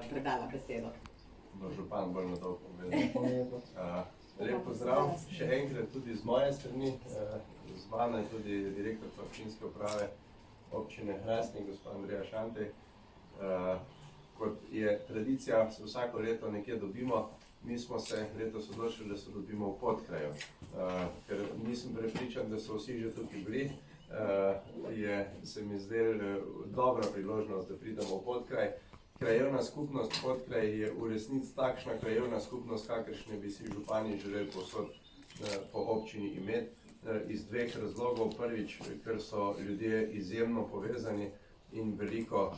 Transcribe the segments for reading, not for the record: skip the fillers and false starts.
predala besedo. Bo župan bolj na to povedal. Lep pozdrav še enkrat tudi z moje strani. Z vami je tudi direktorica občinske uprave občine Hrastnik, gospod Andreja Šantej. Kot je tradicija, se vsako leto nekje dobimo. Mi smo se letos odločili, da se dobimo v Podkraju. Ker nisem prepričan, da so vsi že tukaj bili, se mi zdelo dobra priložnost, da pridemo v Podkraj. Krajevna skupnost Podkraj je v resnici takšna krajevna skupnost, kakršne bi si župani želeli povsod po občini imeti. Iz dveh razlogov. Prvič, ker so ljudje izjemno povezani in veliko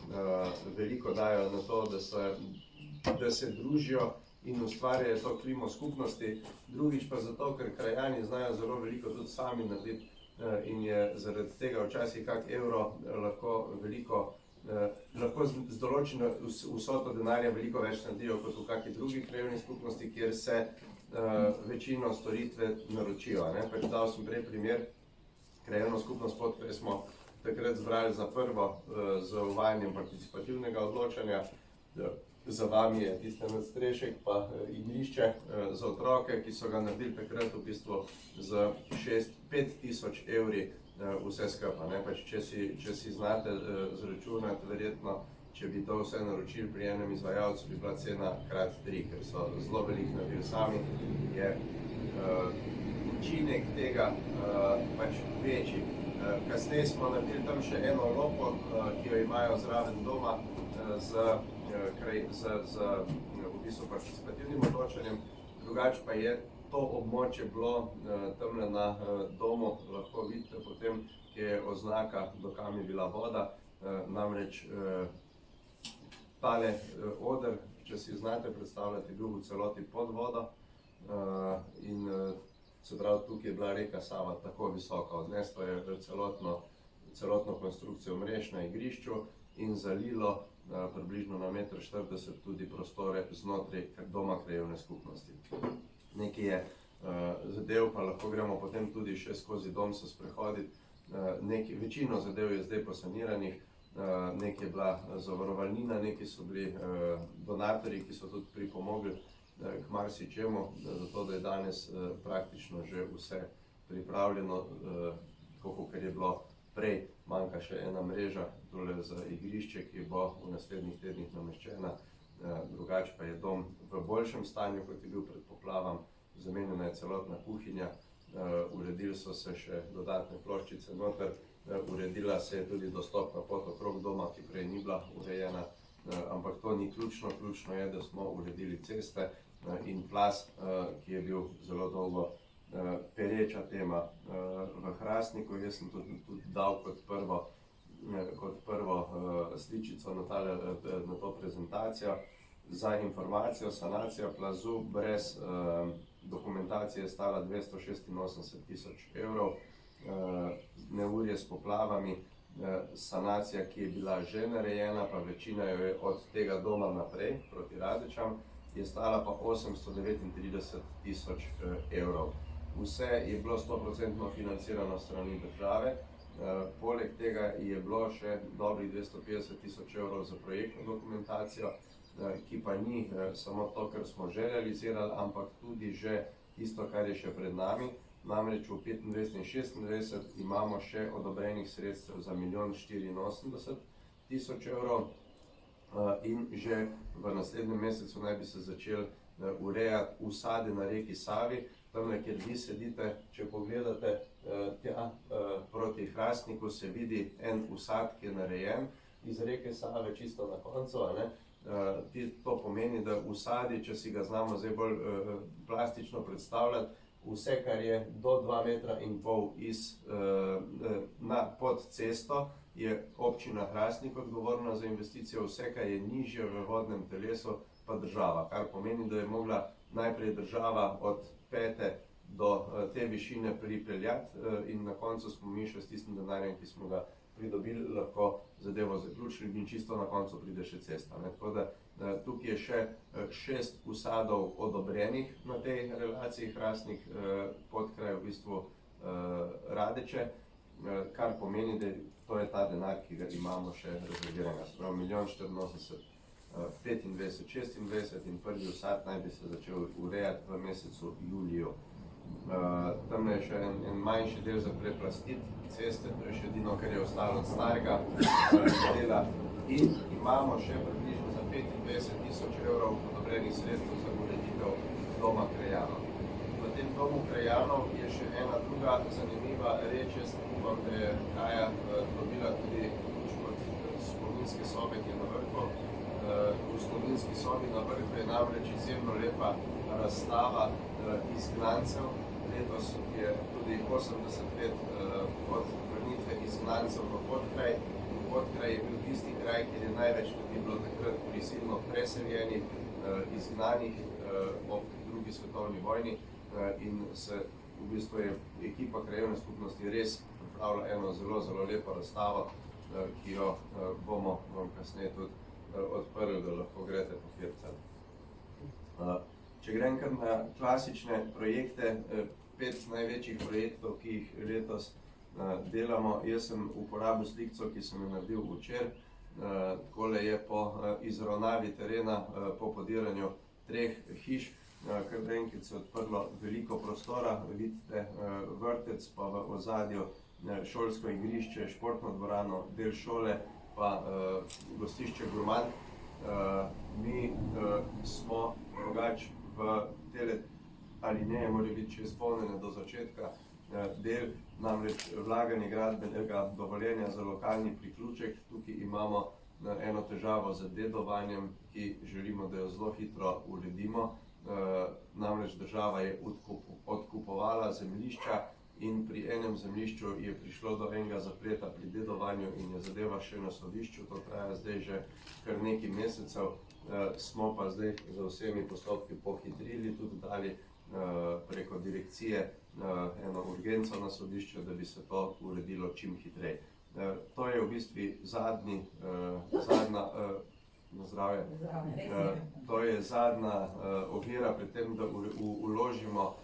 dajo na to, da se družijo in ustvarjajo to klimo skupnosti. Drugič pa zato, ker krajani znajo zelo veliko tudi sami narediti in je zaradi tega včasih kak evro lahko z določeno vsoto denarja veliko več naredijo kot v kakšni drugi krajevni skupnosti, kjer se večino storitve naročijo. Dal sem prej primer, krajevno skupnost Podkraj smo takrat zbrali za prvo z uvajanjem participativnega odločanja. Za vami je tiste nadstrešek pa igrišče za otroke, ki so ga naredili takrat v bistvu z 5.000 evri vse skupaj. Če si znate zračunati, verjetno, če bi to vse naročili pri enem izvajalcu, bi bila cena krat 3, ker so zelo veliko naredili sami, je učinek tega večji. Kasneje smo naredili tam še eno lopo, ki jo imajo zraven doma z v bistvu participativnim odločanjem. Drugače pa je to območje bilo tamle na domu, lahko vidite potem, kje je oznaka, do kam je bila voda. Namreč tale oder, če si znate predstavljati, bil v celoti pod vodo in se pravi, tukaj je bila reka Sava tako visoka, odneslo je celotno konstrukcijo mrež na igrišču in zalilo približno na 1,40 m tudi prostore znotraj doma krajevne skupnosti. Nekaj je zadev, pa lahko gremo potem tudi še skozi dom se sprehoditi. Večino zadev je zdaj posaniranih, nekaj je bila zavarovalnina, nekaj so bili donatorji, ki so tudi pripomogli k marsičemu, zato da je danes praktično že vse pripravljeno, tako ker je bilo prej. Manjka še ena mreža tole za igrišče, ki bo v naslednjih tednih nameščena. Drugače pa je dom v boljšem stanju, kot je bil pred poplavam. Zamenjena je celotna kuhinja, uredili so se še dodatne ploščice noter, uredila se je tudi dostopna pot okrog doma, ki prej ni bila urejena, ampak to ni ključno. Ključno je, da smo uredili ceste in plaz, ki je bil zelo dolgo pereča tema v Hrastniku. Jaz sem tudi dal kot prvo sličico na to prezentacijo. Za informacijo, sanacija plazu brez dokumentacije je stala 286.000 evrov, neurje s poplavami, sanacija, ki je bila že narejena, pa večina jo je od tega doma naprej proti Radečam, je stala pa 839.000 evrov. Vse je bilo 100% financirano strani države, poleg tega je bilo še dobrih 250.000 evrov za projektno dokumentacijo, ki pa ni samo to, kar smo že realizirali, ampak tudi že tisto, kar je še pred nami. Namreč v 25 in 26 imamo še odobrenih sredstev za 1.084.000 evrov in že v naslednjem mesecu naj bi se začeli urejati usade na reki Savi. Tamle, kjer vi sedite, če pogledate tja proti Hrastniku, se vidi en usad, ki je narejen iz reke Save čisto na koncu. To pomeni, da usadi, če si ga znamo zdaj bolj plastično predstavljati, vse, kar je do 2,5 metra pod cesto, je občina Hrastnik odgovorna za investicijo, vse, kar je nižje v vodnem telesu, pa država. Kar pomeni, da je mogla najprej država od 5. do te višine pripeljati in na koncu smo mi še s tistim denarjem, ki smo ga pridobili, lahko zadevo zaključili in čisto na koncu pride še cesta. Tako da tukaj je še 6 usadov odobrenih na tej relaciji Hrastnik Podkraj, v bistvu Radeče, kar pomeni, da to je ta denar, ki ga imamo še rezerviranega. Se pravi, 1.084.000 25-26 in prvi vsad naj bi se začel urejati v mesecu juliju. Tam je še en manjši del za preplastiti ceste, to je še edino, kar je ostalo od starega dela. In imamo še približno za 25 000 evrov odobrenih sredstev za ureditev doma krajanov. V tem domu krajanov je še ena druga zanimiva reč, jaz upam, da je Kaja dobila tudi od spominske sobe, ki je na vrhu. V spominski sobi na vrhu je namreč izjemno lepa razstava izgnancev. Letos je tudi 80 let od vrnitve izgnancev v Podkraj. Podkraj je bil tisti kraj, kjer je največ ljudi bilo takrat prisilno preseljenih, izgnanih ob drugi svetovni vojni in se v bistvu je ekipa krajevne skupnosti res pripravila eno zelo, zelo lepo razstavo, ki jo bomo vam kasneje tudi odprli, da lahko greste pofircati. Če grem kar na klasične projekte, 5 največjih projektov, ki jih letos delamo. Jaz sem uporabil slikco, ki sem jo naredil včeraj. Takole je po izravnavi terena, po podiranju 3 hiš, kar naenkrat se je odprlo veliko prostora. Vidite vrtec, pa v ozadju šolsko igrišče, športno dvorano, del šole, pa gostišče Gurman. Mi smo drugače v tele alineje morajo biti še izpolnjene do začetka del, namreč vlaganje gradbenega dovoljenja za lokalni priključek. Tukaj imamo eno težavo z dedovanjem, ki želimo, da jo zelo hitro uredimo. Namreč država je odkupovala zemljišča in pri enem zemljišču je prišlo do enega zapleta pri dedovanju in je zadeva še na sodišču. To traja zdaj že kar nekaj mesecev. Smo pa zdaj za vsemi postopki pohitrili, tudi dali preko direkcije eno urgenco na sodišče, da bi se to uredilo čim hitreje. To je v bistvu zadnja ovira pri tem, da vložimo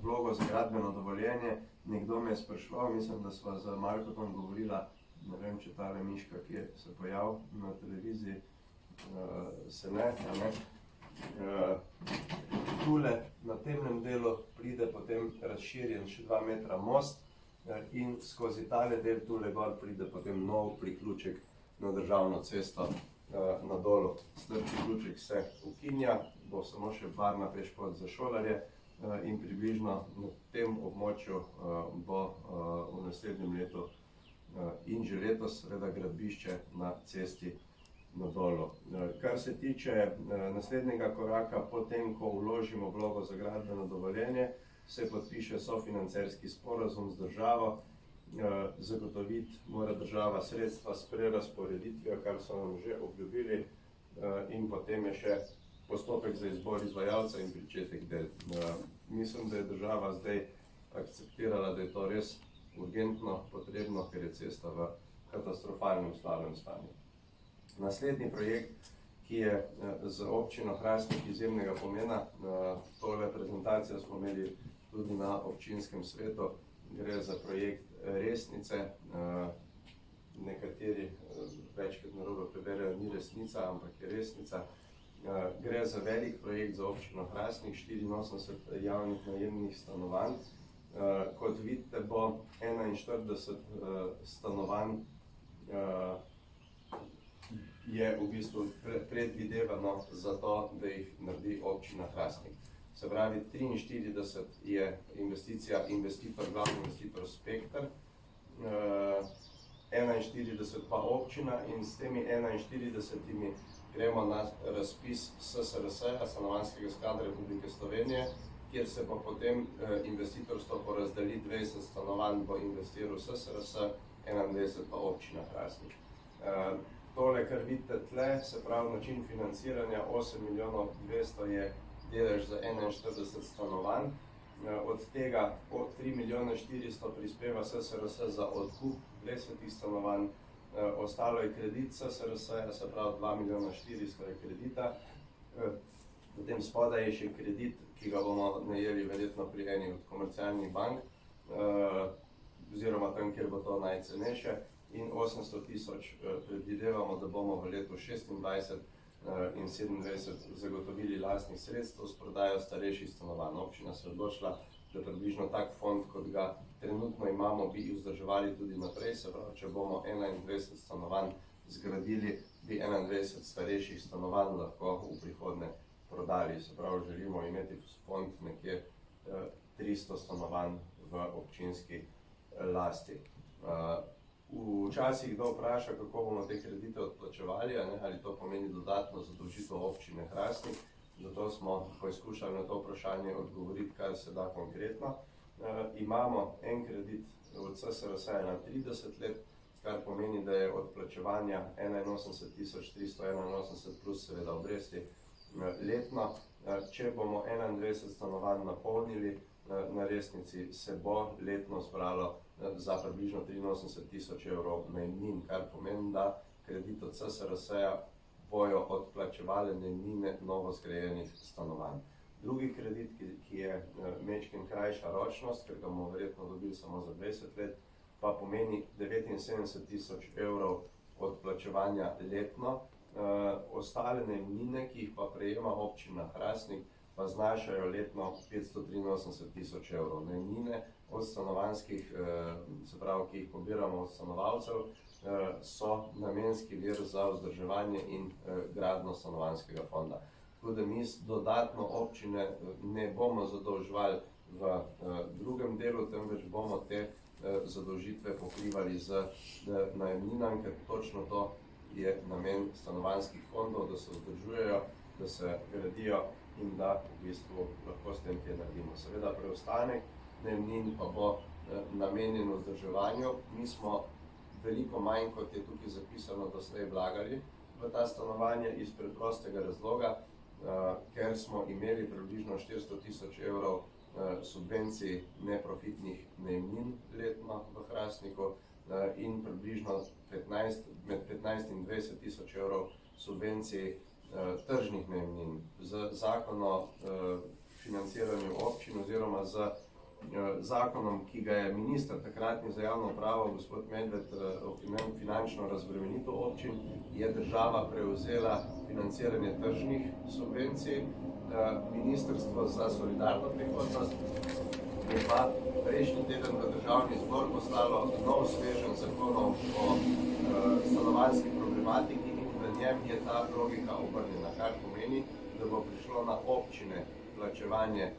vlogo za gradbeno dovoljenje. Nekdo me je spraševal, mislim, da sva z Markotom govorila, ne vem, če tale miška, ki se pojavil na televiziji, se ne. Tule na temnem delu pride potem razširjen še 2 metra most in skozi tale del tule gor pride potem nov priključek na državno cesto na dolu. Star priključek se ukinja, bo samo še varna pešpot za šolarje in približno na tem območju bo v naslednjem letu in že letos seveda gradbišče na cesti na dolu. Kar se tiče naslednjega koraka, potem, ko vložimo vlogo za gradbeno dovoljenje, se podpiše sofinancerski sporazum z državo. Zagotoviti mora država sredstva s prerazporeditvijo, kar so nam že obljubili, in potem je še postopek za izbor izvajalca in pričetek del. Mislim, da je država zdaj akceptirala, da je to res urgentno potrebno, ker je cesta v katastrofalnem slabem stanju. Naslednji projekt, ki je za občino Hrastnik izjemnega pomena, tole prezentacijo smo imeli tudi na občinskem svetu, gre za projekt Resnice. Nekateri večkrat narobe preberejo, ni resnica, ampak je resnica. Gre za velik projekt za občino Hrastnik, 84 javnih najemnih stanovanj. Kot vidite, bo 41 stanovanj je v bistvu predvidevano za to, da jih naredi občina Hrastnik. Se pravi, 43 je investicija glavni investitor Spekter, 41 pa občina in s temi 41 gremo na razpis SSRS-a, Stanovanjskega sklada Republike Slovenije, kjer se pa potem investitorstvo porazdeli, 20 stanovanj bo investiral SSRS, 21 pa občina Hrastnik. Tole, kar vidite tle, se pravi način financiranja, 8 200 000 je delež za 41 stanovanj, od tega 3 400 000 prispeva SSRS za odkup 20 stanovanj, ostalo je kredit SSRS-a, se pravi 2 400 000 je kredita, potem spodaj je še kredit, ki ga bomo najeli verjetno pri eni od komercialnih bank, oziroma tam, kjer bo to najcenejše, in 800 tisoč predvidevamo, da bomo v letu 26 in 27 zagotovili lastnih sredstev s prodajo starejših stanovanj. Občina se je odločila, da približno tak fond, kot ga trenutno imamo, bi vzdrževali tudi naprej, se pravi, če bomo 21 stanovanj zgradili, bi 21 starejših stanovanj lahko v prihodnje prodali. Se pravi, želimo imeti fond nekje 300 stanovanj v občinski lasti. Včasih kdo vpraša, kako bomo te kredite odplačevali, ali to pomeni dodatno zadolžitev občine Hrastnik. Zato smo poskušali na to vprašanje odgovoriti, kar se da konkretno. Imamo en kredit od CSRS-ja na 30 let, kar pomeni, da je odplačevanja 81.381 plus seveda obresti letno. Če bomo 21 stanovanj napolnili na Resnici, se bo letno zbralo za približno 83.000 evrov najemnin, kar pomeni, da kredit od CSRS-ja bojo odplačevale najemnine novo zgrajenih stanovanj. Drugi kredit, ki je mečken krajša ročnost, ker ga bomo verjetno dobili samo za 20 let, pa pomeni 79.000 evrov odplačevanja letno. Ostale najemnine, ki jih pa prejema občina Hrastnik, pa znašajo letno 583.000 evrov. Najemnine od stanovanjskih, se pravi, ki jih pobiramo od stanovalcev, so namenski vir za vzdrževanje in gradnjo stanovanjskega fonda. Tako da mi dodatno občine ne bomo zadolževali v drugem delu, temveč bomo te zadolžitve pokrivali z najemninami, ker točno to je namen stanovanjskih fondov, da se vzdržujejo, da se gradijo in da v bistvu lahko s tem kaj naredimo. Seveda preostanek najemnin pa bo namenjen vzdrževanju. Mi smo veliko manj, kot je tukaj zapisano, doslej vlagali v ta stanovanja iz preprostega razloga, ker smo imeli približno 400.000 evrov subvencij neprofitnih najemnin letno v Hrastniku in približno med 15 in 20.000 evrov subvencij tržnih najemnin. Z zakonom o financiranju občin oziroma z zakonom, ki ga je minister takratni za javno upravo, gospod Medved, o finančno razbremenitev občin, je država prevzela financiranje tržnih subvencij. Ministrstvo za solidarno prihodnost je pa prejšnji teden v državni zbor poslalo nov sveženj zakonov o stanovanjski problematiki in v njem je ta logika obrnjena, kar pomeni, da bo prišlo na občine plačevanje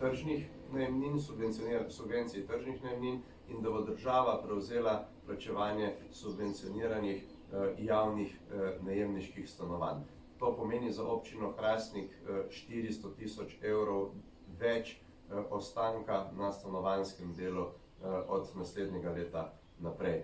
tržnih najemnin, subvencij tržnih najemnin in da bo država prevzela plačevanje subvencioniranih javnih najemniških stanovanj. To pomeni za občino Hrastnik 400.000 evrov več ostanka na stanovanjskem delu od naslednjega leta naprej.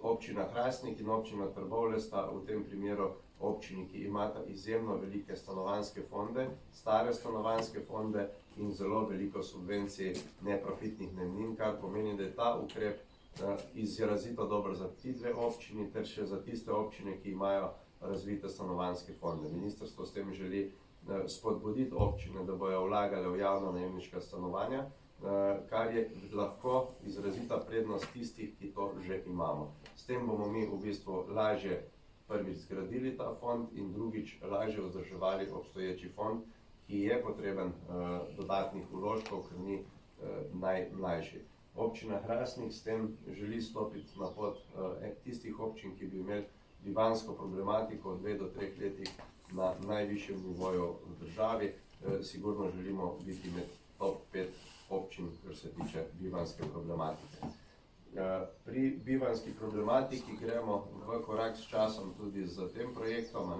Občina Hrastnik in občina Trbovlje sta v tem primeru občini, ki imata izjemno velike stanovanjske fonde, stare stanovanjske fonde in zelo veliko subvencij neprofitnih najemnin, kar pomeni, da je ta ukrep izrazito dober za ti dve občini ter še za tiste občine, ki imajo razvite stanovanjske fonde. Ministrstvo s tem želi spodbuditi občine, da bojo vlagale v javno najemniška stanovanja, kar je lahko izrazita prednost tistih, ki to že imamo. S tem bomo mi v bistvu lažje prvič zgradili ta fond in drugič lažje vzdrževali obstoječi fond, ki je potreben dodatnih vložkov, ker ni najmlajši. Občina Hrastnik s tem želi stopiti na pot tistih občin, ki bi imeli bivanjsko problematiko od 2 do 3 letih na najvišjem nivoju v državi. Sigurno želimo biti med top 5 občin, kar se tiče bivanjske problematike. Pri bivanjski problematiki gremo v korak s časom tudi z tem projektom.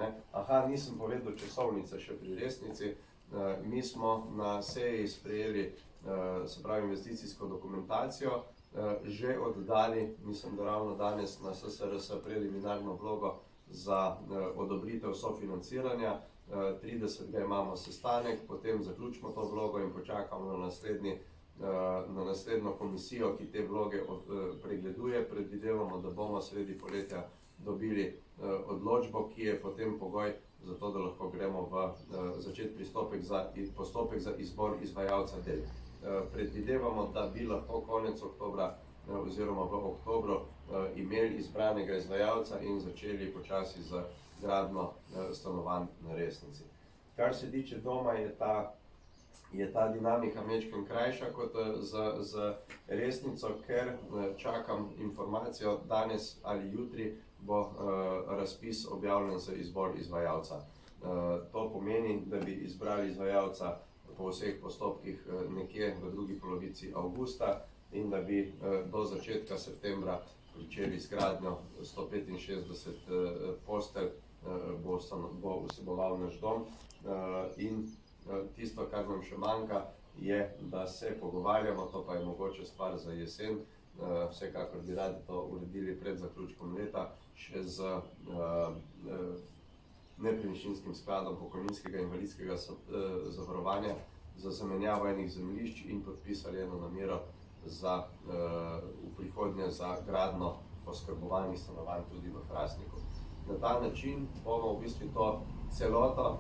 Nisem povedal časovnice še pri Resnici. Mi smo na seji sprejeli, se pravi, investicijsko dokumentacijo, že oddali, mislim, da ravno danes na SSRS preliminarno vlogo za odobritev sofinanciranja. 30. imamo sestanek, potem zaključimo to vlogo in počakamo na naslednjo komisijo, ki te vloge pregleduje. Predvidevamo, da bomo sredi poletja dobili odločbo, ki je potem pogoj za to, da lahko gremo v začeti postopek za izbor izvajalca del. Predvidevamo, da bi lahko konec oktobra oziroma v oktobru imeli izbranega izvajalca in začeli počasi z gradnjo stanovanj na Resnici. Kar se tiče doma, je ta dinamika majčkeno krajša kot z Resnico, ker čakam informacijo, danes ali jutri bo razpis objavljen za izbor izvajalca. To pomeni, da bi izbrali izvajalca po vseh postopkih nekje v drugi polovici avgusta in da bi do začetka septembra pričeli z gradnjo 165 postelj, bo vseboval naš dom. In tisto, kar nam še manjka, je, da se pogovarjamo, to pa je mogoče stvar za jesen, vsekakor bi radi to uredili pred zaključkom leta, še z nepremičninskim skladom pokojninskega in invalidskega zavarovanja za zamenjavo enih zemljišč in podpisali eno namero za v prihodnje za gradnjo oskrbovalnih stanovanj tudi v Hrastniku. Na ta način bomo v bistvu to celoto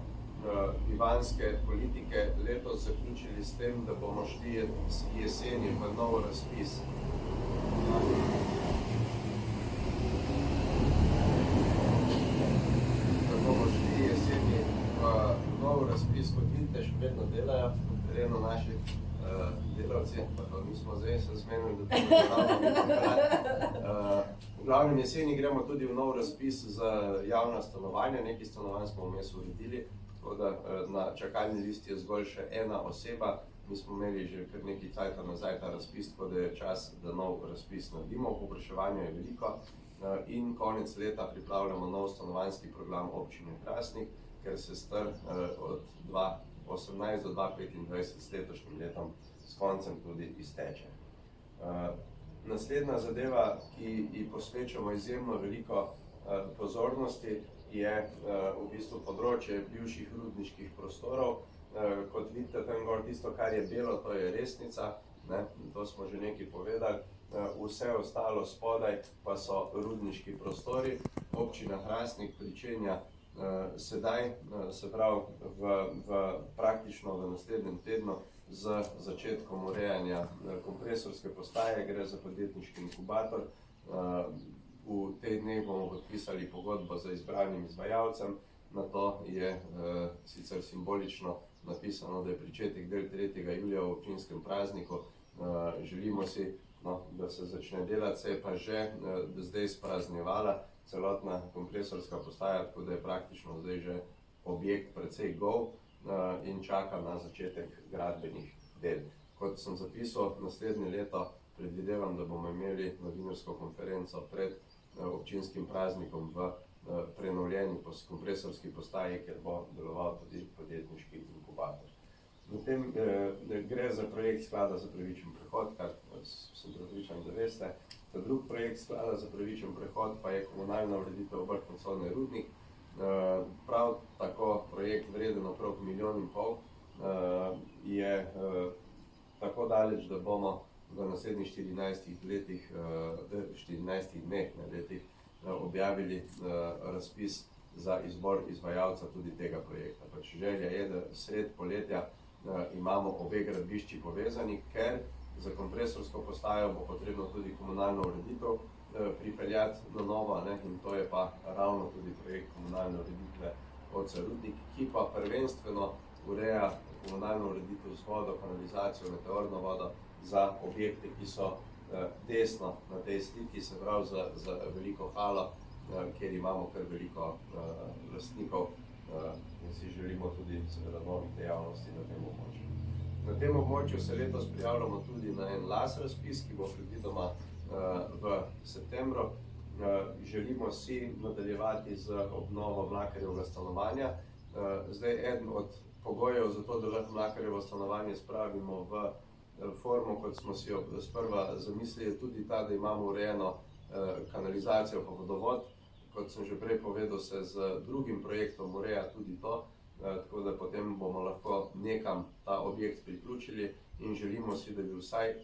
bivanjske politike letos zaključili s tem, da bomo šli jeseni v nov razpis. Da bomo šli jeseni v nov razpis, kot vidite, še vedno delajo na terenu naši delavci, pa to nismo zdaj se zmenili, da to napravimo. V glavnem jeseni gremo tudi v nov razpis za javna stanovanja, nekaj stanovanj smo vmes uredili, tako da na čakalni listi je zgolj še ena oseba. Mi smo imeli že kar nekaj cajta nazaj ta razpis, tako da je čas, da nov razpis naredimo. Povpraševanje je veliko in konec leta pripravljamo nov stanovanjski program občine Hrastnik, ker se star od 2018 do 2025 s letošnjim letom s koncem tudi izteče. Naslednja zadeva, ki ji posvečamo izjemno veliko pozornosti, je v bistvu področje bivših rudniških prostorov. Kot vidite tam gor, tisto, kar je belo, to je Resnica, to smo že nekaj povedali. Vse ostalo spodaj pa so rudniški prostori. Občina Hrastnik pričenja sedaj, se pravi praktično v naslednjem tednu, z začetkom urejanja kompresorske postaje, gre za podjetniški inkubator. V teh dneh bomo podpisali pogodbo z izbranim izvajalcem, na to je sicer simbolično napisano, da je pričetek del 3. julija v občinskem prazniku. Želimo si, da se začne delati, se je pa že zdaj spraznjevala celotna kompresorska postaja, tako da je praktično zdaj že objekt precej gol in čaka na začetek gradbenih del. Kot sem zapisal, naslednje leto predvidevam, da bomo imeli novinarsko konferenco pred občinskim praznikom v prenovljeni kompresorski postaji, kjer bo deloval tudi podjetniški inkubator. Potem gre za projekt Sklada za pravičen prehod, kar sem prepričan, da veste. Ta drug projekt Sklada za pravičen prehod pa je komunalna ureditev Obrtno-Covne Rudnik. Prav tako projekt vreden okrog 1,5 milijona je tako daleč, da bomo v naslednjih 14 dneh objavili razpis za izbor izvajalca tudi tega projekta. Želja je, da sred poletja imamo obe gradbišči povezani, ker za kompresorsko postajo bo potrebno tudi komunalno ureditev pripeljati na novo, in to je pa ravno tudi projekt komunalne ureditve OC Rudnik, ki pa prvenstveno ureja komunalno ureditev z vodo, kanalizacijo, meteorno vodo za objekte, ki so desno na tej sliki, se pravi za veliko halo, kjer imamo kar veliko lastnikov in si želimo tudi seveda novih dejavnosti na tem območju. Na tem območju se letos prijavljamo tudi na en las razpis, ki bo predvidoma v septembru. Želimo si nadaljevati z obnovo Mlakarjevega stanovanja. Zdaj, eden od pogojev za to, da lahko Mlakarjevo stanovanje spravimo v formo, kot smo si jo sprva zamislili, je tudi ta, da imamo urejeno kanalizacijo pa vodovod. Kot sem že prej povedal, se z drugim projektom ureja tudi to, tako da potem bomo lahko nekam ta objekt priključili in želimo si, da bi vsaj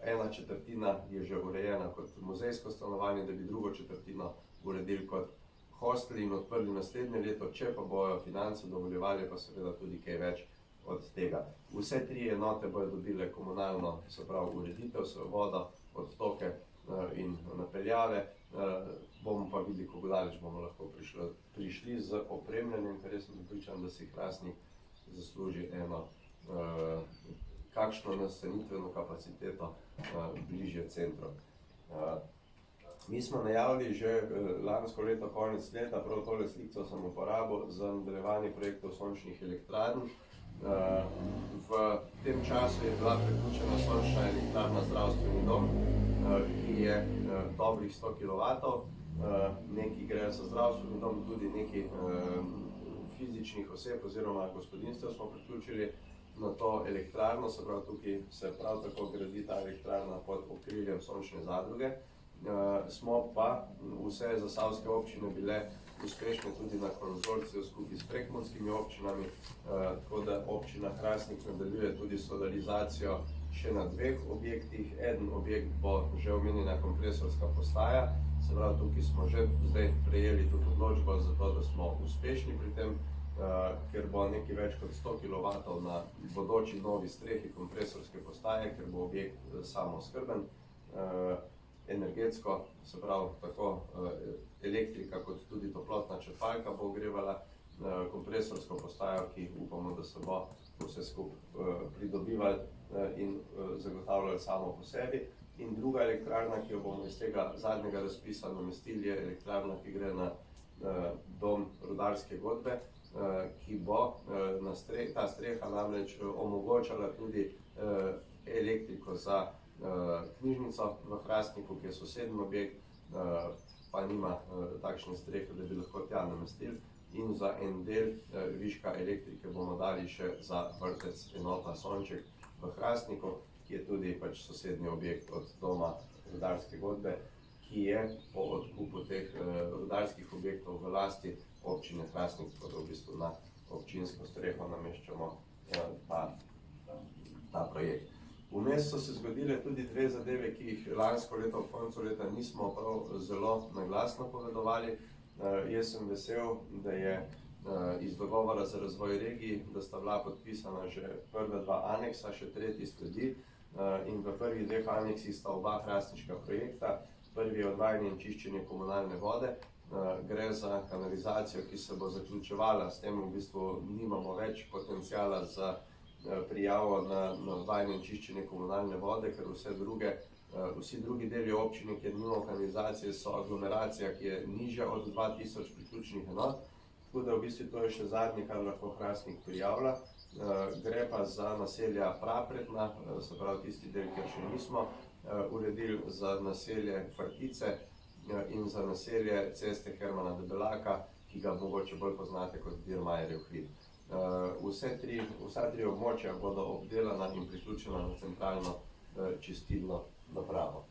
ena četrtina je že urejena kot muzejsko stanovanje, da bi drugo četrtino uredili kot hostli in odprli naslednje leto, če pa bojo finance dovoljevali, pa seveda tudi kaj več od tega. Vse tri enote bodo dobile komunalno, se pravi ureditev, vodo, odtoke, in napeljave. Bomo pa videli, kako daleč bomo lahko prišli z opremljanjem, ker jaz sem prepričan, da si Hrastnik zasluži eno kakšno nastanitveno kapaciteto bližje centru. Mi smo najavili že lansko leto, konec leta, prav tole sliko sem uporabil za nadaljevanje projektov sončnih elektrarn. V tem času je bila priključena sončna elektrarna Zdravstveni dom, ki je dobrih 100 kW. Nekaj gre za zdravstveni dom, tudi nekaj fizičnih oseb oziroma gospodinjstev smo priključili na to elektrarno, se pravi tukaj se prav tako gradi ta elektrarna pod okriljem sončne zadruge. Smo pa vse zasavske občine bile uspešne tudi na konzorciju skupaj s prekmurskimi občinami, tako da občina Hrastnik nadaljuje tudi solarizacijo še na 2 objektih. Eden objekt bo že omenjena kompresorska postaja, se pravi tukaj smo že zdaj prejeli tudi odločbo za to, da smo uspešni pri tem, ker bo nekaj več kot 100 kW na bodoči novi strehi kompresorske postaje, ker bo objekt samooskrben. Energetsko, se pravi tako elektrika kot tudi toplotna črpalka bo ogrevala kompresorsko postajo, ki upamo, da se bo vse skupaj pridobivali in zagotavljali samo po sebi. In druga elektrarna, ki jo bomo iz tega zadnjega razpisa namestili, je elektrarna, ki gre na dom rudarske godbe, ki bo ta streha namreč omogočala tudi elektriko za knjižnico v Hrastniku, ki je soseden objekt, pa nima takšne strehe, da bi lahko tja namestili. In za en del viška elektrike bomo dali še za vrtec enota Sonček v Hrastniku, ki je tudi pač sosednji objekt od doma rudarske godbe, ki je po odkupu teh rudarskih objektov v lasti občine Hrastnik, tako da v bistvu na občinsko streho nameščamo ta projekt. Vmes so se zgodile tudi 2 zadeve, ki jih lansko leto, ob koncu leta nismo prav zelo naglasno povedovali. Jaz sem vesel, da je iz dogovora za razvoj regij, da sta bila podpisana že prva 2 aneksa, še tretji sledi. In v prvih 2 aneksih sta oba hrastniška projekta. Prvi je odvajanje in čiščenje komunalne vode. Gre za kanalizacijo, ki se bo zaključevala, s tem v bistvu nimamo več potenciala za prijavo na odvajanje in čiščenje komunalne vode, ker vsi drugi deli občine, kjer nimamo kanalizacije, so aglomeracija, ki je nižja od 2000 priključnih enot. Tako da v bistvu to je še zadnje, kar lahko Hrastnik prijavlja. Gre pa za naselja Prapretna, se pravi tisti del, kjer še nismo uredili, za naselje Frtice in za naselje Ceste Hermana Debelaka, ki ga mogoče bolj poznate kot Dirmajerjev hrib. Vsa 3 območja bodo obdelana in priključena na centralno čistilno napravo.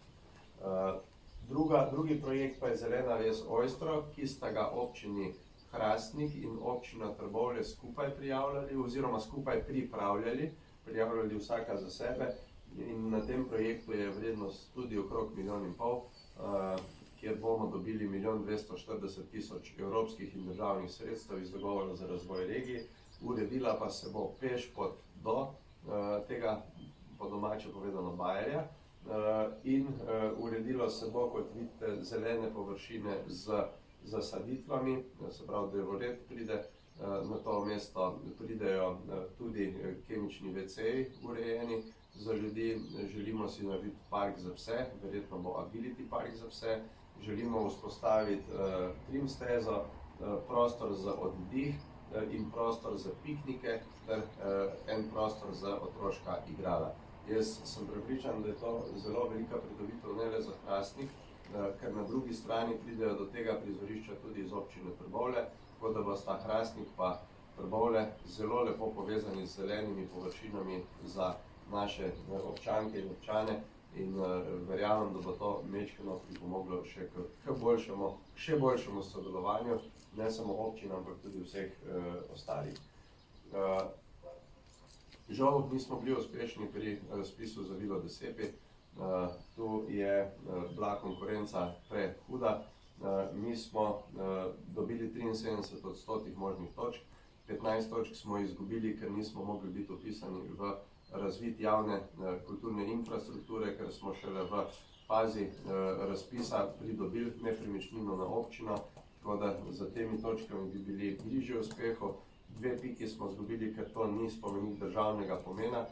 Drugi projekt pa je Zelena vez Ojstro, ki sta ga občini Hrastnik in občina Trbovlje skupaj prijavljali oziroma skupaj prijavljali vsaka za sebe. In na tem projektu je vrednost tudi okrog 1,5 milijona, kjer bomo dobili 1.240.000 evropskih in državnih sredstev iz dogovora za razvoj regij. Uredila pa se bo pešpot do tega, po domače povedano, bajerja, in uredilo se bo, kot vidite, zelene površine z zasaditvami, se pravi drevored pride na to mesto, pridejo tudi kemični WC-ji urejeni za ljudi. Želimo si narediti park za pse, verjetno bo agility park za pse. Želimo vzpostaviti trim stezo, prostor za oddih in prostor za piknike ter en prostor za otroška igrala. Jaz sem prepričan, da je to zelo velika pridobitev ne le za Hrastnik, ker na drugi strani pridejo do tega prizorišča tudi iz občine Trbovlje, tako da bosta Hrastnik pa Trbovlje zelo lepo povezani z zelenimi površinami za naše občanke in občane. In verjamem, da bo to majčkeno pripomoglo še boljšemu sodelovanju, ne samo občin, ampak tudi vseh ostalih. Žal nismo bili uspešni pri razpisu za Vilo Desepi. Tu je bila konkurenca prehuda. Mi smo dobili 73% možnih točk, 15 točk smo izgubili, ker nismo mogli biti vpisani v razvid javne kulturne infrastrukture, ker smo šele v fazi razpisa pridobili nepremičnino na občino, tako da za temi točkami bi bili bližje uspehu. 2 piki smo izgubili, ker to ni spomenik državnega pomena.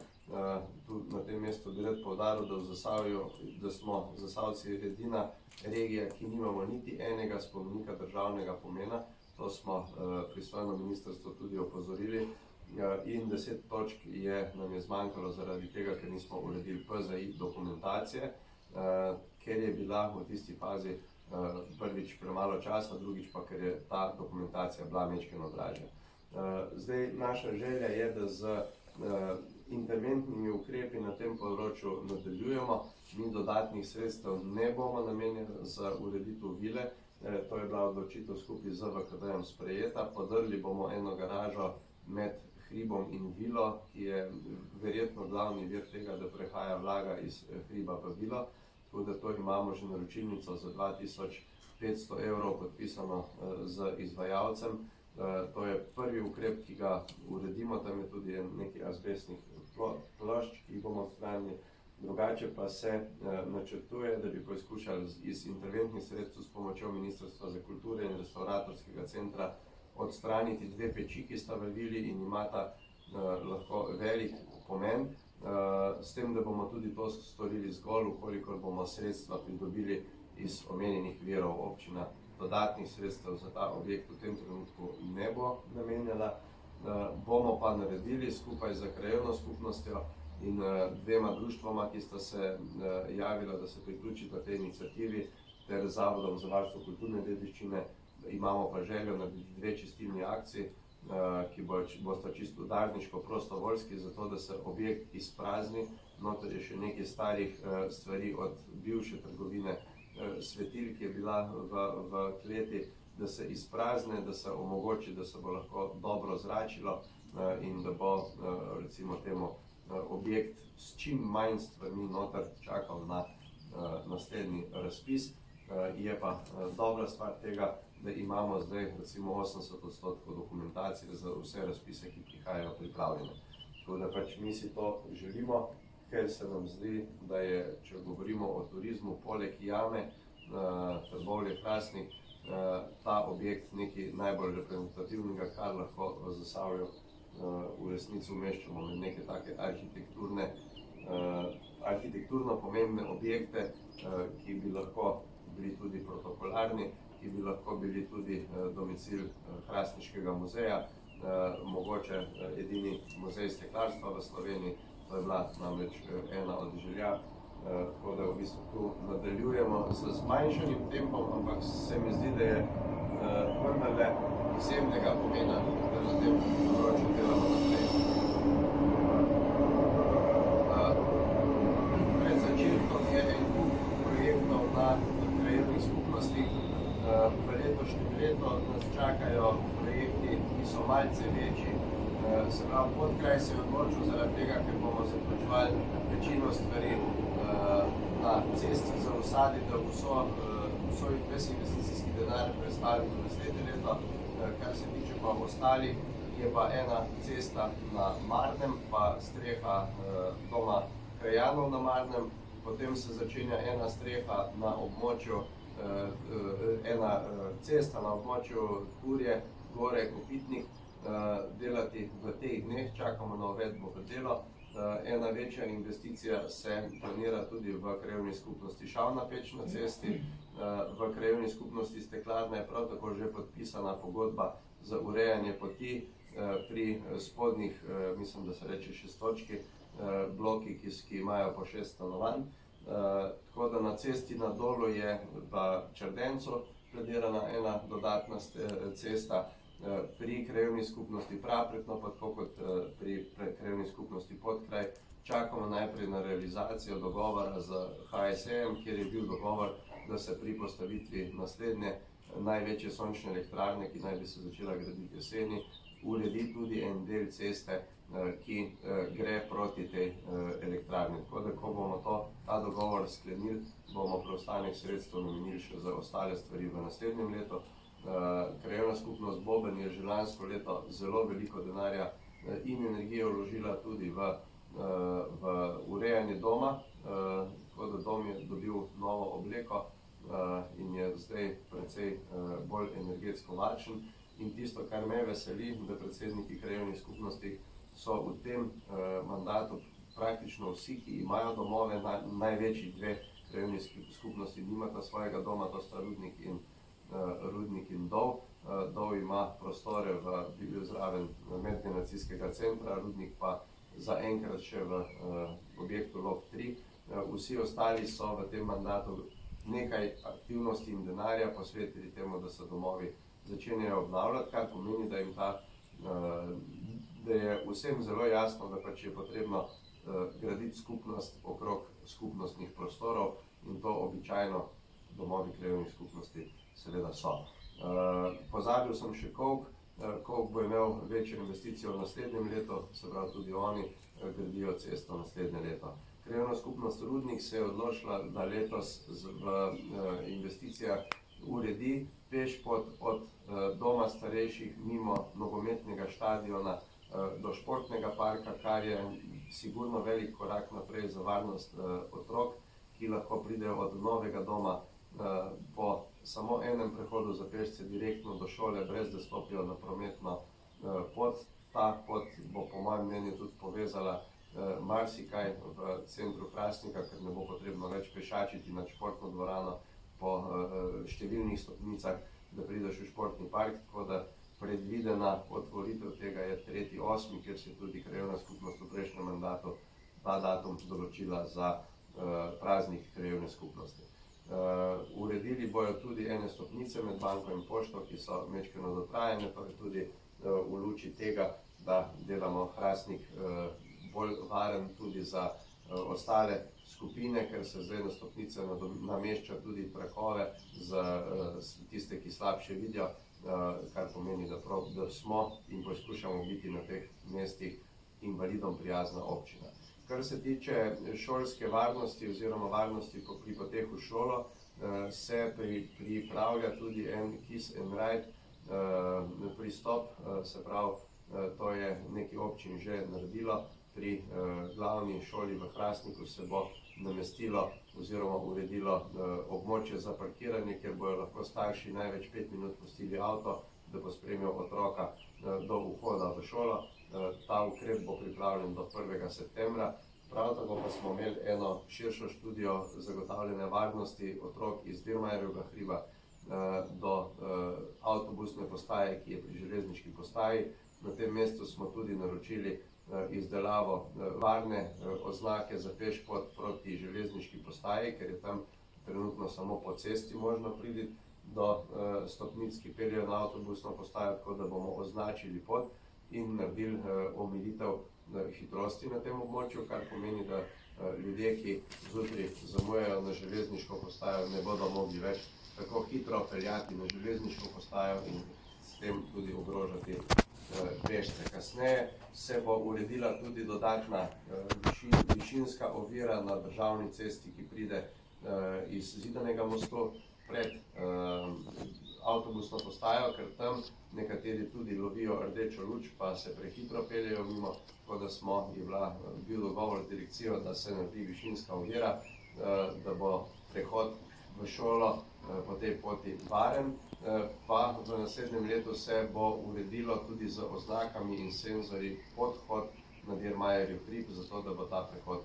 Tu na tem mestu bi rad poudaril, da v Zasavju, da smo Zasavci edina regija, ki nimamo niti enega spomenika državnega pomena. To smo pristojno ministrstvo tudi opozorili. In 10 točk nam je zmanjkalo zaradi tega, ker nismo uredili PZI dokumentacije, ker je bila v tisti fazi prvič premalo časa, drugič pa, ker je ta dokumentacija bila majčkeno dražja. Zdaj, naša želja je, da z interventnimi ukrepi na tem področju nadaljujemo. Mi dodatnih sredstev ne bomo namenjali za ureditev vile, to je bila odločitev skupaj z VKD-jem sprejeta. Podrli bomo eno garažo med hribom in vilo, ki je verjetno glavni vir tega, da prehaja vlaga iz hriba v vilo. Tako da to imamo že naročilnico za 2500 evrov podpisano z izvajalcem. To je prvi ukrep, ki ga uredimo, tam je tudi nekaj azbestnih plošč, ki jih bomo odstranili. Drugače pa se načrtuje, da bi poskušali iz interventnih sredstev s pomočjo Ministrstva za kulturo in Restavratorskega centra odstraniti 2 peči, ki sta v vili in imata lahko velik pomen, s tem, da bomo tudi to storili zgolj, kolikor bomo sredstva pridobili iz omenjenih virov. Občina dodatnih sredstev za ta objekt v tem trenutku ne bo namenjala. Bomo pa naredili skupaj z krajevno skupnostjo in 2 društvoma, ki sta se javila, da se priključita tej iniciativi, ter Zavodom za varstvo kulturne dediščine. Imamo pa željo narediti 2 čistilni akciji, ki bosta čisto udarniško prostovoljski, zato da se objekt izprazni. Noter je še nekaj starih stvari od bivše trgovine Svetil, ki je bila v kleti, da se izprazne, da se omogoči, da se bo lahko dobro zračilo in da bo recimo temu objekt s čim manj stvarmi noter čakal na naslednji razpis. Je pa dobra stvar tega, da imamo zdaj recimo 80% dokumentacije za vse razpise, ki prihajajo pripravljene. Tako da pač mi si to želimo, ker se nam zdi, da je, če govorimo o turizmu, poleg jame, Trbovlje-Hrastnik, ta objekt nekaj najbolj reprezentativnega, kar lahko v Zasavju v resnici umeščamo med neke take arhitekturno pomembne objekte, ki bi lahko bili tudi protokolarni, ki bi lahko bili tudi domicil Hrastniškega muzeja, mogoče edini muzej steklarstva v Sloveniji. To je bila namreč ena od želja, tako da v bistvu tu nadaljujemo z zmanjšanim tempom, ampak se mi zdi, da je vendarle izjemnega pomena, da na tem področju delamo naprej. Pred začetkom je en kup projektov na krajevnih skupnostih. V letošnjem letu nas čakajo projekti, ki so malce večji. Se pravi, Podkraj se je odločil zaradi tega, ker bomo zaključevali večino stvari na cesti za usaditev, ves investicijski denar predstavili v naslednje leto. Kar se tiče pa ostalih, je pa ena cesta na Marnem, pa streha doma krajanov na Marnem, potem se začenja ena streha na območju, ena cesta na območju Turje, Gore, Kopitnik, delati v teh dneh, čakamo na uvedbo v delo. Ena večja investicija se planira tudi v krajevni skupnosti Šavna peč na cesti. V krajevni skupnosti Steklarna je prav tako že podpisana pogodba za urejanje poti pri spodnjih, mislim, da se reče 6 točki, bloki, ki imajo po 6 stanovanj. Tako da na cesti na Dolu je v Črdencu predelana ena dodatna cesta. Pri krajevni skupnosti Prapretno, pa tako kot pri krajevni skupnosti Podkraj, čakamo najprej na realizacijo dogovora z HSE-jem, kjer je bil dogovor, da se pri postavitvi naslednje največje sončne elektrarne, ki naj bi se začela graditi jeseni, uredi tudi en del ceste, ki gre proti tej elektrarni. Tako da, ko bomo ta dogovor sklenili, bomo preostanek sredstev namenili še za ostale stvari v naslednjem letu. Krajevna skupnost Boben je že lansko leto zelo veliko denarja in energije vložila tudi v v urejanje doma, tako da dom je dobil novo obleko in je zdaj precej bolj energetsko varčen. In tisto, kar me veseli, da predsedniki krajevnih skupnosti so v tem mandatu praktično vsi, ki imajo domove, največji dve krajevni skupnosti nimata svojega doma, to sta Rudnik in Dol. Dol ima prostore zraven medgeneracijskega centra, Rudnik pa zaenkrat še v objektu LOG 3. Vsi ostali so v tem mandatu nekaj aktivnosti in denarja posvetili temu, da se domovi začenjajo obnavljati, kar pomeni, da je vsem zelo jasno, da pač je potrebno graditi skupnost okrog skupnostnih prostorov in to običajno domovi krajevnih skupnosti seveda so. Pozabil sem še Kolk. Kolk bo imel večjo investicijo v naslednjem letu, se pravi tudi oni gradijo cesto naslednje leto. Krajevna skupnost Rudnik se je odločila, da letos v investicijah uredi pešpot od doma starejših mimo nogometnega štadiona do športnega parka, kar je sigurno velik korak naprej za varnost otrok, ki lahko pridejo od novega doma po samo enem prehodu za pešce direktno do šole, brez da stopijo na prometno pot. Ta pot bo po mojem mnenju tudi povezala marsikaj v centru Hrastnika, ker ne bo potrebno več pešačiti nad športno dvorano po številnih stopnicah, da prideš v športni park, tako da predvidena otvoritev tega je 3.8., kjer se je tudi krajevna skupnost v prejšnjem mandatu ta datum določila za praznik krajevne skupnosti. Uredili bojo tudi ene stopnice med banko in pošto, ki so majčkeno dotrajane, to je tudi v luči tega, da delamo Hrastnik bolj varen tudi za ostale skupine, ker se zdaj na stopnice namešča tudi trakove za tiste, ki slabše vidijo, kar pomeni, da smo in poskušamo biti na teh mestih invalidom prijazna občina. Kar se tiče šolske varnosti oziroma varnosti pri poteku v šolo, se pripravlja tudi en Kiss and Ride pristop, se pravi, to je nekaj občin že naredilo. Pri glavni šoli v Hrastniku se bo namestilo oziroma uredilo območje za parkiranje, kjer bojo lahko starši največ 5 minut pustili avto, da pospremijo otroka do vhoda v šolo. Ta ukrep bo pripravljen do 1. septembra. Prav tako pa smo imeli eno širšo študijo zagotavljanja varnosti otrok iz Dirmajerjevega hriba do avtobusne postaje, ki je pri železniški postaji. Na tem mestu smo tudi naročili izdelavo varne oznake za pešpot proti železniški postaji, ker je tam trenutno samo po cesti možno priti do stopnic, ki peljejo na avtobusno postajo, tako da bomo označili pot in naredili omilitev hitrosti na tem območju, kar pomeni, da ljudje, ki zjutraj zamujajo na železniško postajo, ne bodo mogli več tako hitro peljati na železniško postajo in s tem tudi ogrožati pešce. Kasneje se bo uredila tudi dodatna višinska ovira na državni cesti, ki pride iz Zidanega mostu pred avtobusno postajo, ker tam nekateri tudi lovijo rdečo luč, pa se prehitro peljejo mimo, tako da bil dogovor z direkcijo, da se naredi višinska ovira, da bo prehod v šolo po tej poti varen. Pa v naslednjem letu se bo uredilo tudi z oznakami in senzorji podhod na Dirmajerjev hrib, zato da bo ta prehod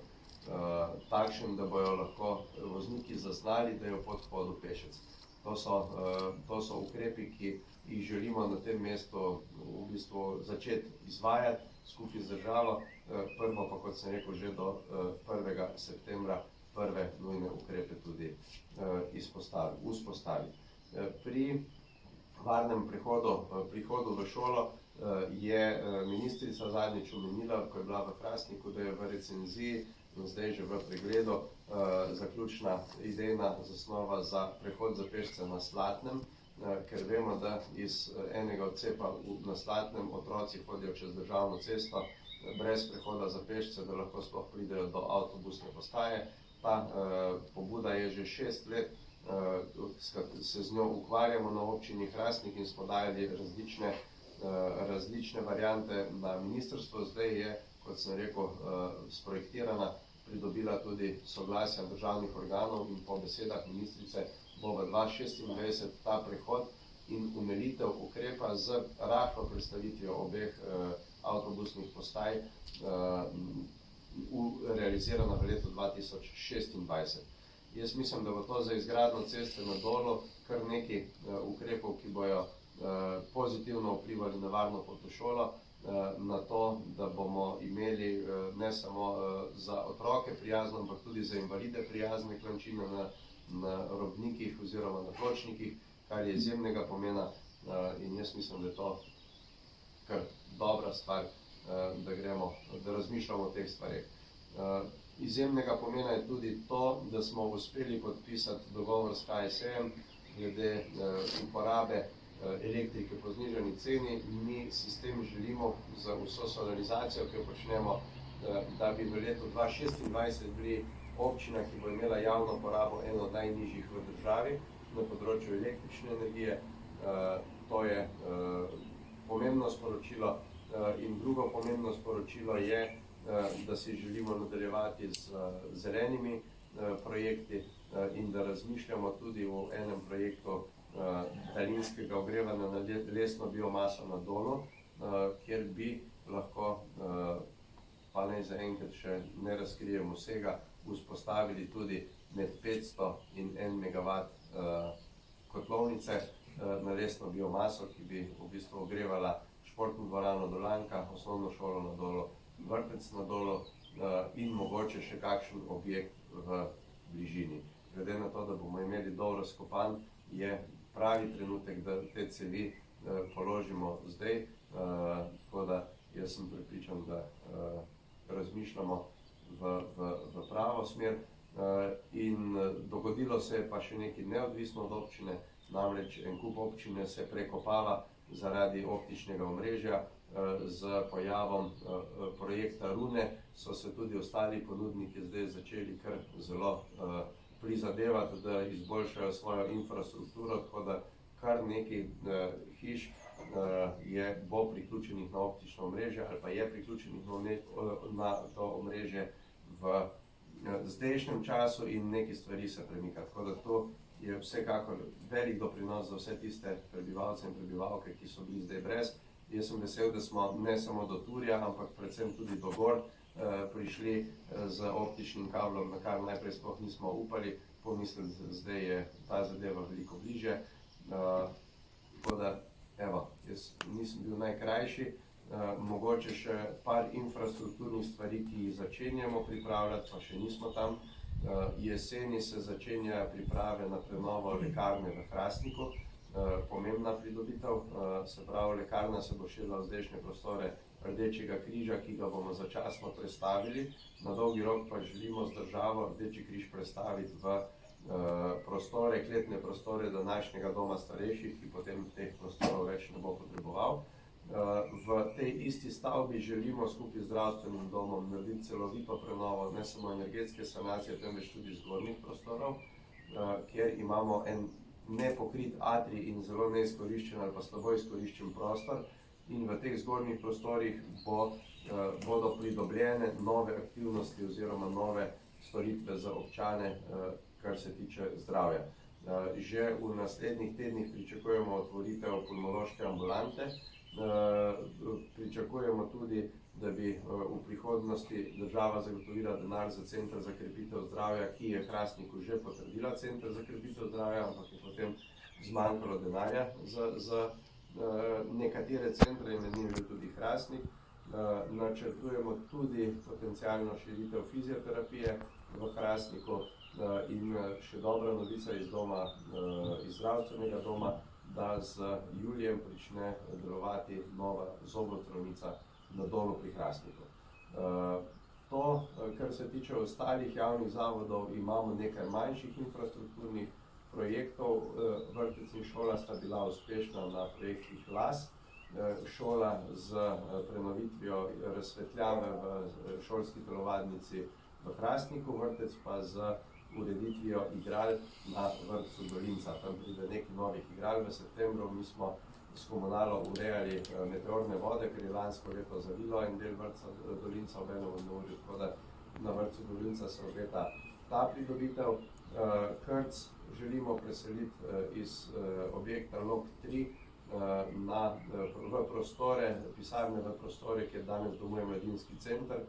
takšen, da bojo lahko vozniki zaznali, da je v podhodu pešec. To so ukrepi, ki jih želimo na tem mestu v bistvu začeti izvajati skupaj z državo. Prvo pa, kot sem rekel, že do 1. septembra prve nujne ukrepe tudi vzpostaviti. Pri varnem prihodu v šolo je ministrica zadnjič omenila, ko je bila v Hrastniku, da je v recenziji in zdaj že v pregledu zaključna idejna zasnova za prehod za pešce na Slatnem, ker vemo, da iz enega odcepa na Slatnem otroci hodijo čez državno cesto brez prehoda za pešce, da lahko sploh pridejo do avtobusne postaje. Ta pobuda je že 6 let, se z njo ukvarjamo na občini Hrastnik in smo dajali različne variante na ministrstvo. Zdaj je kot sem rekel, sprojektirana, pridobila tudi soglasja državnih organov in po besedah ministrice bo v 2026 ta prehod in umelitev ukrepa z rahlo predstavitvijo obeh avtobusnih postaj realizirana v letu 2026. Jaz mislim, da bo to za izgradnjo ceste na Dolu kar nekaj ukrepov, ki bojo pozitivno vplivali na varno potošolo, na to, da bomo imeli ne samo za otroke prijazno, ampak tudi za invalide prijazne klančine na robnikih oziroma na pločnikih, kar je izjemnega pomena in jaz mislim, da je to kar dobra stvar, da razmišljamo o teh stvareh. Izjemnega pomena je tudi to, da smo uspeli podpisati dogovor s HSE glede uporabe elektrike po znižani ceni. Mi sistem želimo za vso solarizacijo, ki jo počnemo, da bi v letu 2026 bili občina, ki bo imela javno porabo eno od najnižjih v državi na področju električne energije. To je pomembno sporočilo. In drugo pomembno sporočilo je, da si želimo nadaljevati z zelenimi projekti in da razmišljamo tudi o enem projektu daljinskega ogrevanja na lesno biomaso na Dolu, kjer bi lahko, pa naj zaenkrat še ne razkrijem vsega, vzpostavili tudi med 500 in 1 megawatt kotlovnice na lesno biomaso, ki bi v bistvu ogrevala športno dvorano Dolanka, osnovno šolo na Dolu, vrtec na Dolu in mogoče še kakšen objekt v bližini. Glede na to, da bomo imeli Dol razkopan, je pravi trenutek, da te cevi položimo zdaj, tako da jaz sem prepričan, da razmišljamo v pravo smer. In dogodilo se je pa še nekaj neodvisno od občine, namreč en kup občine se prekopava zaradi optičnega omrežja. Z pojavom projekta Rune so se tudi ostali ponudniki zdaj začeli kar zelo prizadevati, da izboljšajo svojo infrastrukturo, tako da kar nekaj hiš bo priključenih na optično omrežje ali pa je priključenih na to omrežje v zdajšnjem času in nekaj stvari se premika. Tako da to je vsekakor velik doprinos za vse tiste prebivalce in prebivalke, ki so bili zdaj brez. Jaz sem vesel, da smo ne samo do Turja, ampak predvsem tudi do gor prišli z optičnim kablom, na kar najprej sploh nismo upali pomisliti, zdaj je ta zadeva veliko bliže. Tako da, evo, jaz nisem bil najkrajši, mogoče še par infrastrukturnih stvari, ki jih začenjamo pripravljati, pa še nismo tam. Jeseni se začenjajo priprave na prenovo lekarne v Hrastniku, pomembna pridobitev, se pravi, lekarna se bo širila v zdajšnje prostore Rdečega križa, ki ga bomo začasno prestavili, na dolgi rok pa želimo z državo Rdeči križ prestaviti v prostore, kletne prostore današnjega doma starejših, ki potem teh prostorov več ne bo potreboval. V tej isti stavbi želimo skupaj z zdravstvenim domom narediti celovito prenovo, ne samo energetske sanacije, temveč tudi zgornjih prostorov, kjer imamo en nepokrit atrij in zelo neizkoriščen ali pa slabo izkoriščen prostor. In v teh zgornjih prostorih bodo pridobljene nove aktivnosti oziroma nove storitve za občane, kar se tiče zdravja. Že v naslednjih tednih pričakujemo otvoritev pulmološke ambulante. Pričakujemo tudi, da bi v prihodnosti država zagotovila denar za Center za krepitev zdravja, ki je Hrastniku že potrdila Center za krepitev zdravja, ampak je potem zmanjkalo denarja za nekatere centre in med njimi tudi Hrastnik. Načrtujemo tudi potencialno širitev fizioterapije v Hrastniku in še dobra novica iz zdravstvenega doma, da z julijem prične delovati nova zobozdravnica na Dolu pri Hrastniku. To, kar se tiče ostalih javnih zavodov, imamo nekaj manjših infrastrukturnih projektov. Vrtec in šola sta bila uspešna na projektih LAS. Šola z prenovitvijo razsvetljave v šolski telovadnici v Hrastniku, vrtec pa z ureditvijo igral na vrtcu Dolinca. Tam pride nekaj novih igral v septembru. Mi smo s komunalo urejali meteorne vode, ker je lansko leto zavilo in del vrtca Dolinca ob enem od neurju, tako da na vrtcu Dolinca se obeta ta pridobitev. Krc želimo preseliti iz objekta Log 3 v prostore, pisarne v prostore, kjer danes domuje mladinski center.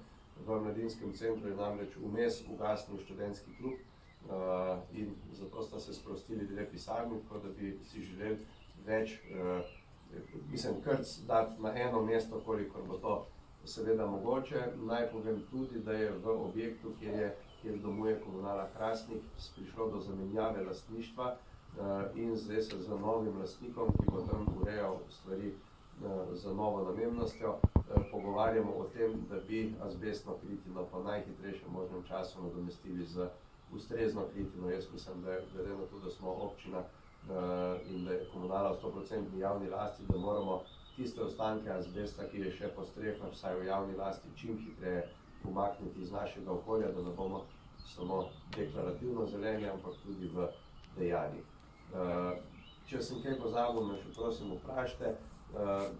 V mladinskem centru je namreč vmes ugasnil študentski klub in zato sta se sprostili dve pisarni, tako da bi si želeli več, krc dati na eno mesto, kolikor bo to seveda mogoče. Naj povem tudi, da je v objektu, kjer domuje komunala Hrastnik, prišlo do zamenjave lastništva in zdaj se z novim lastnikom, ki bo tam urejal stvari za novo namembnostjo, pogovarjamo o tem, da bi azbestno kritino po najhitrejšem možnem času nadomestili z ustrezno kritino. Jaz mislim, da glede na to, da smo občina in da je komunala v 100% javni lasti, da moramo tiste ostanke azbesta, ki je še po strehah, vsaj v javni lasti, čim hitreje umakniti iz našega okolja, da ne bomo samo deklarativno zeleni, ampak tudi v dejanjih. Če sem kaj pozabil, me še prosim vprašajte.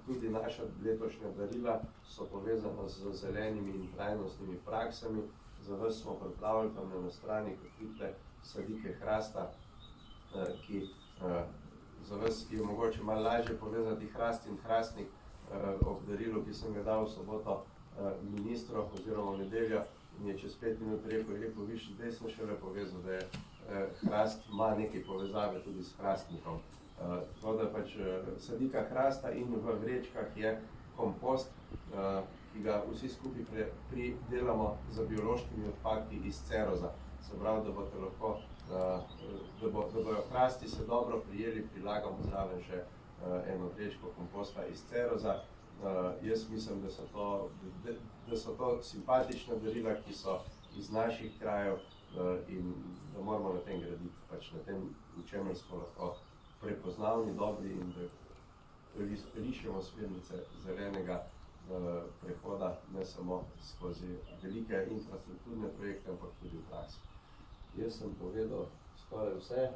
Tudi naša letošnja darila so povezana z zelenimi in trajnostnimi praksami. Za vas smo pripravili tam na strani, kot vidite, sadike hrasta, ki za vas je mogoče malo lažje povezati hrast in hrastnik. Ob darilu, ki sem ga dal v soboto ministru oziroma v nedeljo, in je čez 5 minut rekel, viš, zdaj sem šele povezal, da je hrast ima nekaj povezave tudi s hrastnikom. Tako da pač sadika hrasta in v vrečkah je kompost, ki ga vsi skupaj pridelamo z biološkimi odpadki iz ceroza. Se pravi, da boste lahko, da bojo hrasti se dobro prijeli, prilagamo zraven še eno vrečko komposta iz ceroza. Jaz mislim, da so to simpatična darila, ki so iz naših krajev in da moramo na tem graditi, pač na tem, v čemer smo lahko prepoznavni, dobri in da rišemo smernice zelenega prehoda, ne samo skozi velike infrastrukturne projekte, ampak tudi v praksi. Jaz sem povedal skoraj vse,